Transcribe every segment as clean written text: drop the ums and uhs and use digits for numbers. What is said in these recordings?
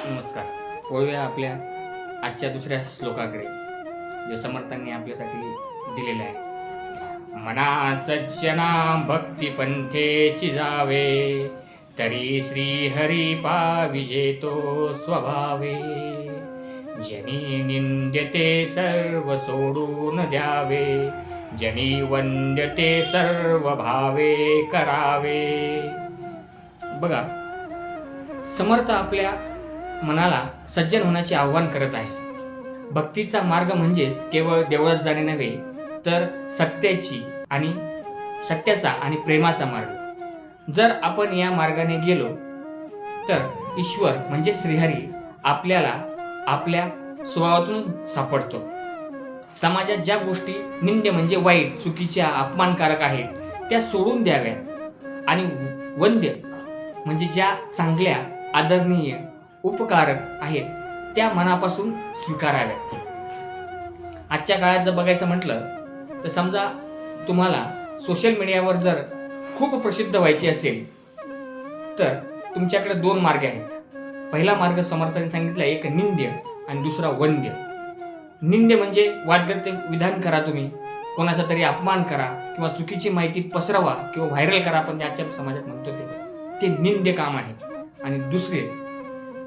नमस्कार. वळूया आपल्या आजच्या दुसऱ्या श्लोकाकडे, जे समर्थांनी आपल्यासाठी दिलेलं आहे. मना सज्जना भक्ती पंथेची जावे, तरी श्री हरी पाविजे तो स्वभावे. जनी निंद्यते सर्व सोडून द्यावे, जनी वंद्यते सर्व भावे करावे. बघा, समर्थ आपल्या मनाला सज्जन होण्याचे आव्हान करत आहे. भक्तीचा मार्ग म्हणजेच केवळ देवळात जाणे नव्हे, तर सत्याचा आणि प्रेमाचा मार्ग. जर आपण या मार्गाने गेलो तर ईश्वर म्हणजे श्रीहरी आपल्याला आपल्या स्वभावातूनच सापडतो. समाजात ज्या गोष्टी निंद्य म्हणजे वाईट, चुकीच्या, अपमानकारक आहेत त्या सोडून द्याव्या आणि वंद्य म्हणजे ज्या चांगल्या, आदरणीय, उपकारक आहेत त्या मनापासून स्वीकाराव्यात. आजच्या काळात जर बघायचं म्हटलं तर समजा तुम्हाला सोशल मीडियावर जर खूप प्रसिद्ध व्हायचे असेल तर तुमच्याकडे दोन मार्ग आहेत. पहिला मार्ग समर्थांनी सांगितला, एक निंद्य आणि दुसरा वंद्य. निंद्य म्हणजे वादग्रस्त विधान करा, तुम्ही कोणाचा तरी अपमान करा किंवा चुकीची माहिती पसरवा किंवा व्हायरल करा, आपण आजच्या समाजात म्हणतो ते निंद्य काम आहे. आणि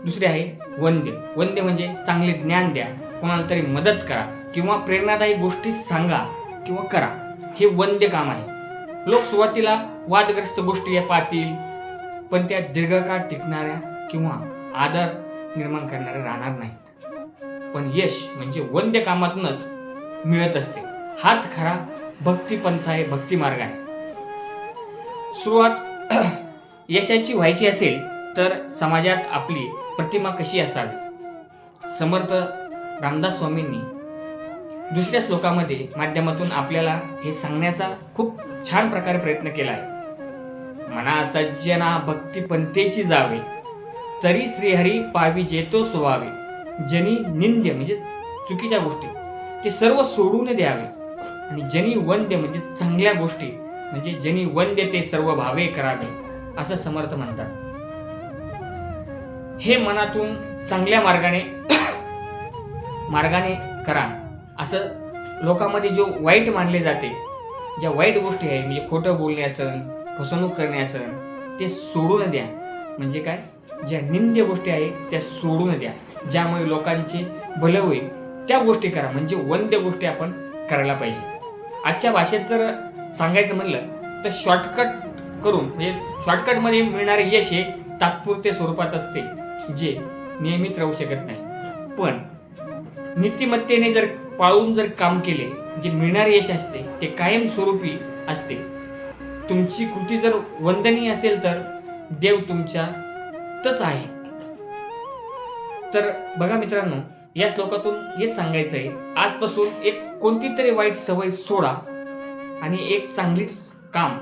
दुसरे आहे वंद्य. वंद्य म्हणजे चांगले ज्ञान द्या, कोणाला तरी मदत करा किंवा प्रेरणादायी गोष्टी सांगा किंवा करा, हे वंद्य काम आहे. लोक सुरुवातीला वादग्रस्त गोष्टी पाहतील, पण त्या दीर्घकाळ टिकणाऱ्या किंवा आदर निर्माण करणाऱ्या राहणार नाहीत. पण यश म्हणजे वंद्य कामातूनच मिळत असते. हाच खरा भक्ती पंथ आहे, भक्ती मार्ग आहे. सुरुवात यशाची व्हायची असेल तर समाजात आपली प्रतिमा कशी असावी. समर्थ रामदास स्वामींनी दुसऱ्या श्लोकामध्ये माध्यमातून आपल्याला हे सांगण्याचा खूप छान प्रकारे प्रयत्न केला आहे. मना सज्जना भक्ती पंथेची जावे, तरी श्रीहरी पाविजे तो स्वभावे. जनी निंद्य म्हणजे चुकीच्या गोष्टी ते सर्व सोडून द्यावे, आणि जनी वंद्य म्हणजे चांगल्या गोष्टी म्हणजे जनी वंद्य ते सर्व भावे करावे, असं समर्थ म्हणतात. हे मनातून चांगल्या मार्गाने करा. असं लोकांमध्ये जो वाईट मानले जाते, ज्या वाईट गोष्टी आहे म्हणजे खोटं बोलणे असन, फसवणूक करणे असन, ते सोडून द्या. म्हणजे काय, ज्या निंद्य गोष्टी आहेत त्या सोडून द्या, ज्यामुळे लोकांचे भले होईल त्या गोष्टी करा. म्हणजे वंद्य गोष्टी आपण करायला पाहिजे. आजच्या भाषेत जर सांगायचं म्हणलं तर शॉर्टकट करून, म्हणजे शॉर्टकटमध्ये मिळणारे यश हे तात्पुरते स्वरूपात असते, जे नियमित राहू शकत नाही. पण नीतिमत्तेने जर पाळून जर काम केले, जे मिळणारे यश असते ते कायमस्वरूपी असते. तुमची कृती जर वंदनीय असेल तर देव तुमच्यातच आहे. तर बघा मित्रांनो, या श्लोकातून हेच सांगायचं आहे, आजपासून एक कोणती तरी वाईट सवय सोडा आणि एक चांगली काम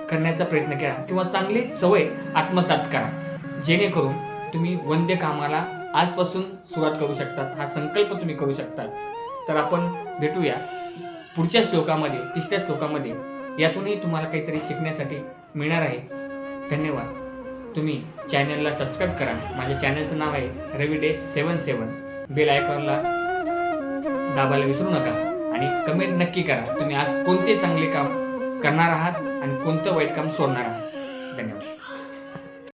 करण्याचा प्रयत्न करा किंवा चांगली सवय आत्मसात करा, जेणेकरून तुम्ही वंद्य कामाला आजपासून सुरुवात करू शकतात. हा संकल्प तुम्ही करू शकतात. तर आपण भेटूया पुढच्या श्लोकामध्ये, तिसऱ्या श्लोकामध्ये. यातूनही तुम्हाला काहीतरी शिकण्यासाठी मिळणार आहे. धन्यवाद. तुम्ही चॅनलला सबस्क्राईब करा. माझ्या चॅनलचं नाव आहे रविडे77. बेल आयकॉनला दाबायला विसरू नका आणि कमेंट नक्की करा, तुम्ही आज कोणते चांगले काम करणार आहात आणि कोणतं वाईट काम सोडणार आहात. धन्यवाद.